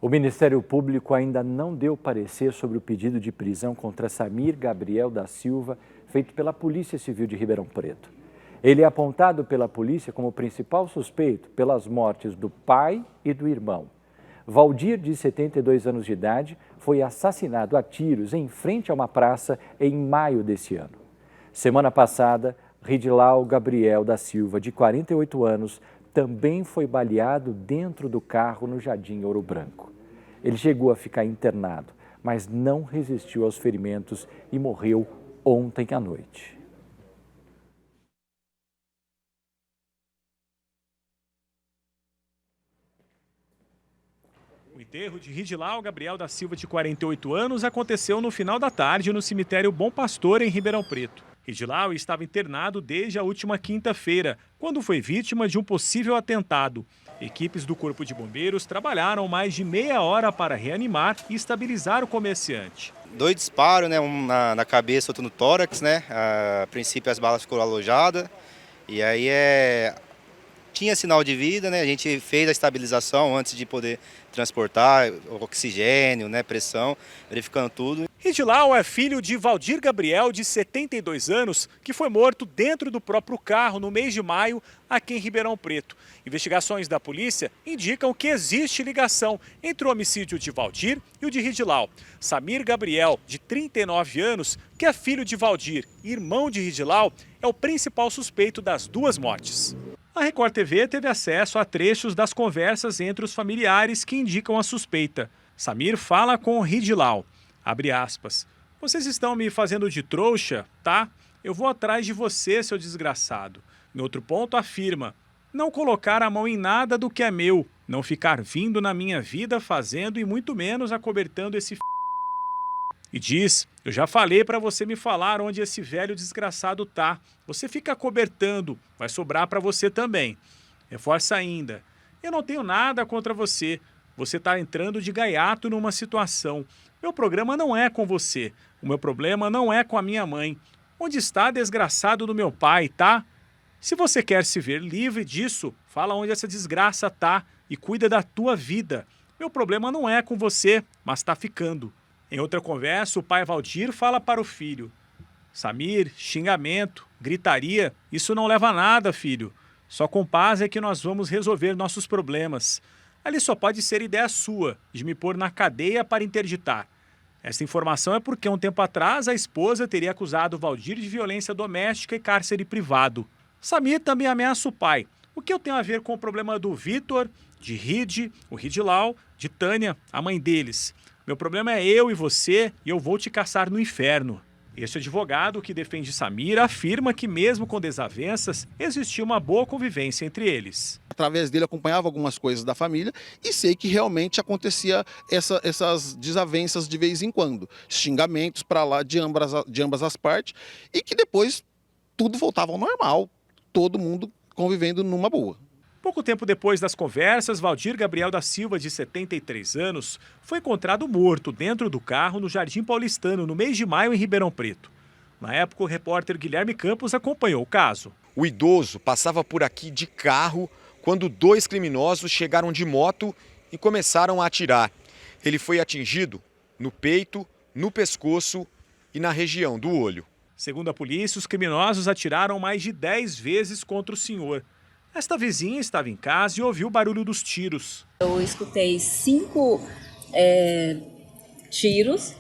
O Ministério Público ainda não deu parecer sobre o pedido de prisão contra Samir Gabriel da Silva, feito pela Polícia Civil de Ribeirão Preto. Ele é apontado pela polícia como principal suspeito pelas mortes do pai e do irmão. Valdir, de 72 anos de idade, foi assassinado a tiros em frente a uma praça em maio desse ano. Semana passada, Ridilau Gabriel da Silva, de 48 anos, também foi baleado dentro do carro no Jardim Ouro Branco. Ele chegou a ficar internado, mas não resistiu aos ferimentos e morreu ontem à noite. O enterro de Ridilau Gabriel da Silva, de 48 anos, aconteceu no final da tarde no cemitério Bom Pastor, em Ribeirão Preto. Ridilau estava internado desde a última quinta-feira, quando foi vítima de um possível atentado. Equipes do Corpo de Bombeiros trabalharam mais de meia hora para reanimar e estabilizar o comerciante. 2 disparos, né? Um na cabeça, outro no tórax, né? A princípio as balas foram alojadas. E aí tinha sinal de vida, né? A gente fez a estabilização antes de poder transportar oxigênio, né? Pressão, verificando tudo. Ridilau é filho de Valdir Gabriel, de 72 anos, que foi morto dentro do próprio carro no mês de maio, aqui em Ribeirão Preto. Investigações da polícia indicam que existe ligação entre o homicídio de Valdir e o de Ridilau. Samir Gabriel, de 39 anos, que é filho de Valdir e irmão de Ridilau, é o principal suspeito das duas mortes. A Record TV teve acesso a trechos das conversas entre os familiares que indicam a suspeita. Samir fala com Ridilau. Abre aspas. Vocês estão me fazendo de trouxa, tá? Eu vou atrás de você, seu desgraçado. Em outro ponto, afirma. Não colocar a mão em nada do que é meu. Não ficar vindo na minha vida fazendo e muito menos acobertando esse E diz, eu já falei para você me falar onde esse velho desgraçado tá. Você fica acobertando, vai sobrar para você também. Reforça ainda. Eu não tenho nada contra você. Você está entrando de gaiato numa situação. Meu programa não é com você. O meu problema não é com a minha mãe. Onde está desgraçado do meu pai, tá? Se você quer se ver livre disso, fala onde essa desgraça tá e cuida da tua vida. Meu problema não é com você, mas tá ficando. Em outra conversa, o pai Valdir fala para o filho. Samir, xingamento, gritaria, isso não leva a nada, filho. Só com paz é que nós vamos resolver nossos problemas. Ali só pode ser ideia sua, de me pôr na cadeia para interditar. Essa informação é porque um tempo atrás a esposa teria acusado Valdir de violência doméstica e cárcere privado. Samir também ameaça o pai. O que eu tenho a ver com o problema do Vitor, de Ridi, o Ridilau, de Tânia, a mãe deles? Meu problema é eu e você e eu vou te caçar no inferno. Este advogado que defende Samir afirma que mesmo com desavenças, existia uma boa convivência entre eles. Através dele acompanhava algumas coisas da família e sei que realmente acontecia essas desavenças de vez em quando. Xingamentos para lá de ambas as partes e que depois tudo voltava ao normal. Todo mundo convivendo numa boa. Pouco tempo depois das conversas, Valdir Gabriel da Silva, de 73 anos, foi encontrado morto dentro do carro no Jardim Paulistano, no mês de maio, em Ribeirão Preto. Na época, o repórter Guilherme Campos acompanhou o caso. O idoso passava por aqui de carro quando 2 criminosos chegaram de moto e começaram a atirar. Ele foi atingido no peito, no pescoço e na região do olho. Segundo a polícia, os criminosos atiraram mais de 10 vezes contra o senhor. Esta vizinha estava em casa e ouviu o barulho dos tiros. Eu escutei 5 tiros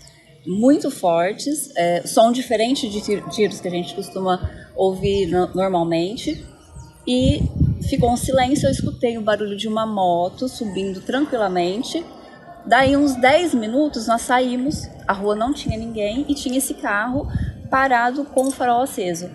muito fortes, som diferente de tiros que a gente costuma ouvir normalmente. E ficou um silêncio, eu escutei o barulho de uma moto subindo tranquilamente. Daí uns 10 minutos nós saímos, a rua não tinha ninguém e tinha esse carro parado com o farol aceso.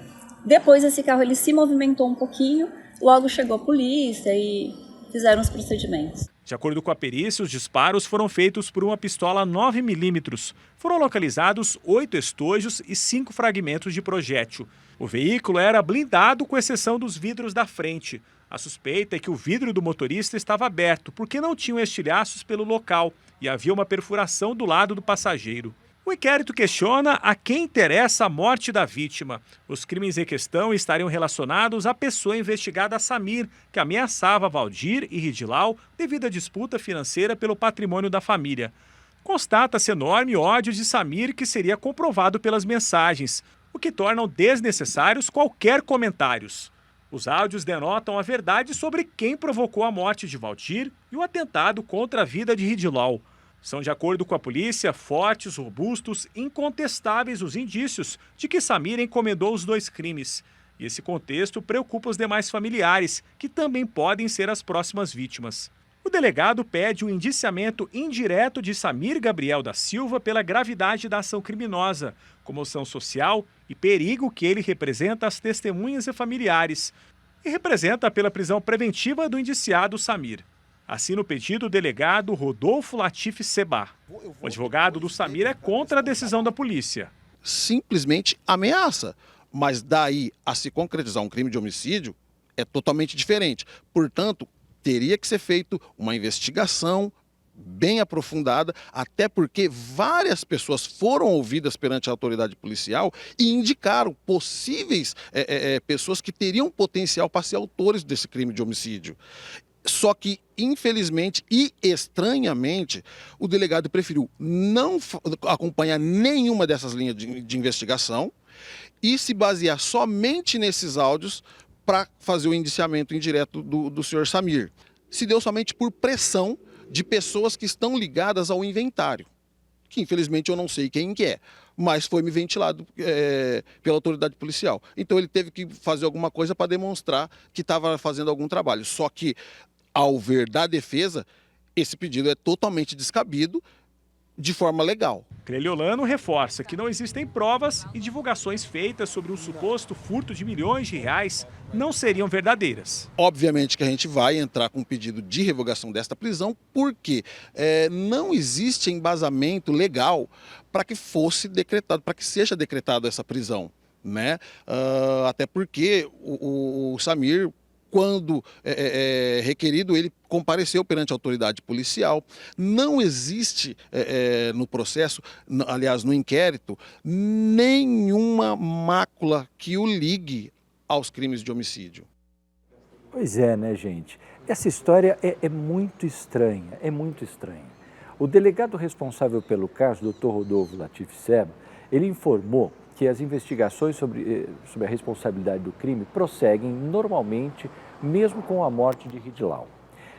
Depois esse carro ele se movimentou um pouquinho, logo chegou a polícia e fizeram os procedimentos. De acordo com a perícia, os disparos foram feitos por uma pistola 9mm. Foram localizados 8 estojos e 5 fragmentos de projétil. O veículo era blindado, com exceção dos vidros da frente. A suspeita é que o vidro do motorista estava aberto, porque não tinham estilhaços pelo local e havia uma perfuração do lado do passageiro. O inquérito questiona a quem interessa a morte da vítima. Os crimes em questão estariam relacionados à pessoa investigada Samir, que ameaçava Valdir e Ridilau devido à disputa financeira pelo patrimônio da família. Constata-se enorme ódio de Samir, que seria comprovado pelas mensagens, o que tornam desnecessários qualquer comentários. Os áudios denotam a verdade sobre quem provocou a morte de Valdir e o atentado contra a vida de Ridilau. São, de acordo com a polícia, fortes, robustos, incontestáveis os indícios de que Samir encomendou os dois crimes. E esse contexto preocupa os demais familiares, que também podem ser as próximas vítimas. O delegado pede o indiciamento indireto de Samir Gabriel da Silva pela gravidade da ação criminosa, comoção social e perigo que ele representa às testemunhas e familiares, e representa pela prisão preventiva do indiciado Samir. Assina o pedido o delegado Rodolfo Latif Seba. O advogado do Samir é contra a decisão da polícia. Simplesmente ameaça, mas daí a se concretizar um crime de homicídio é totalmente diferente. Portanto, teria que ser feito uma investigação bem aprofundada, até porque várias pessoas foram ouvidas perante a autoridade policial e indicaram possíveis pessoas que teriam potencial para ser autores desse crime de homicídio. Só que, infelizmente e estranhamente, o delegado preferiu não acompanhar nenhuma dessas linhas de investigação e se basear somente nesses áudios para fazer o indiciamento indireto do senhor Samir. Se deu somente por pressão de pessoas que estão ligadas ao inventário, que infelizmente eu não sei quem que é, mas foi me ventilado pela autoridade policial. Então ele teve que fazer alguma coisa para demonstrar que estava fazendo algum trabalho. Só que, ao ver da defesa, esse pedido é totalmente descabido de forma legal. Creliolano reforça que não existem provas e divulgações feitas sobre um suposto furto de milhões de reais não seriam verdadeiras. Obviamente que a gente vai entrar com um pedido de revogação desta prisão, porque não existe embasamento legal para que fosse decretado, para que seja decretada essa prisão, né? Até porque o Samir, quando requerido, ele compareceu perante a autoridade policial. Não existe no processo, aliás, no inquérito, nenhuma mácula que o ligue aos crimes de homicídio. Pois é, né, gente? Essa história é muito estranha, é muito estranha. O delegado responsável pelo caso, Dr. Rodolfo Latif Seba, ele informou que as investigações sobre a responsabilidade do crime prosseguem normalmente, mesmo com a morte de Ridilau.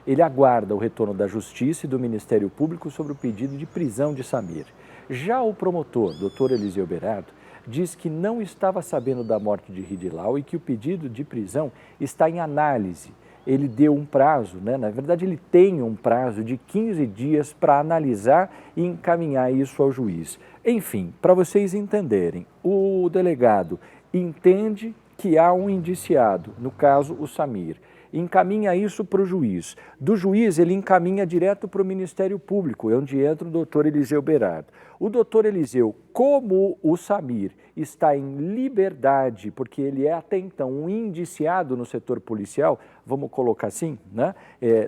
Ele aguarda o retorno da Justiça e do Ministério Público sobre o pedido de prisão de Samir. Já o promotor, Dr. Eliseu Berardo, diz que não estava sabendo da morte de Ridilau e que o pedido de prisão está em análise. Ele deu um prazo, né? Na verdade ele tem um prazo de 15 dias para analisar e encaminhar isso ao juiz. Enfim, para vocês entenderem, o delegado entende que há um indiciado, no caso o Samir, encaminha isso para o juiz. Do juiz ele encaminha direto para o Ministério Público, é onde entra o doutor Eliseu Berardo. O doutor Eliseu, como o Samir está em liberdade, porque ele é até então um indiciado no setor policial, vamos colocar assim, né?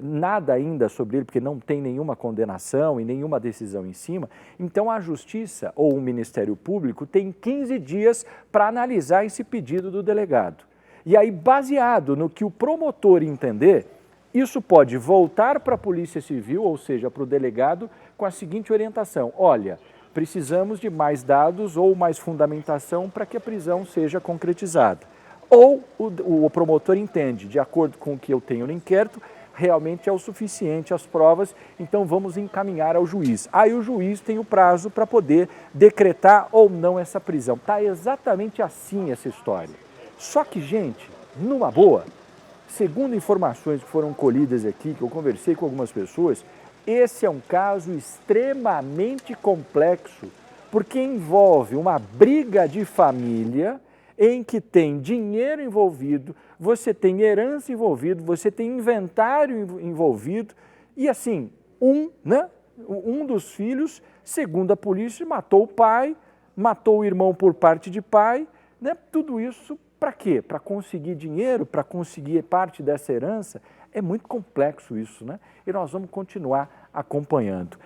Nada ainda sobre ele, porque não tem nenhuma condenação e nenhuma decisão em cima, então a Justiça ou o Ministério Público tem 15 dias para analisar esse pedido do delegado. E aí, baseado no que o promotor entender, isso pode voltar para a Polícia Civil, ou seja, para o delegado, com a seguinte orientação: olha, precisamos de mais dados ou mais fundamentação para que a prisão seja concretizada. Ou o promotor entende, de acordo com o que eu tenho no inquérito, realmente é o suficiente as provas, então vamos encaminhar ao juiz. Aí o juiz tem o prazo para poder decretar ou não essa prisão. Está exatamente assim essa história. Só que, gente, numa boa, segundo informações que foram colhidas aqui, que eu conversei com algumas pessoas, esse é um caso extremamente complexo, porque envolve uma briga de família em que tem dinheiro envolvido, você tem herança envolvido, você tem inventário envolvido e assim, um dos filhos, segundo a polícia, matou o pai, matou o irmão por parte de pai, né? Tudo isso para quê? Para conseguir dinheiro, para conseguir parte dessa herança? É muito complexo isso, né? E nós vamos continuar acompanhando.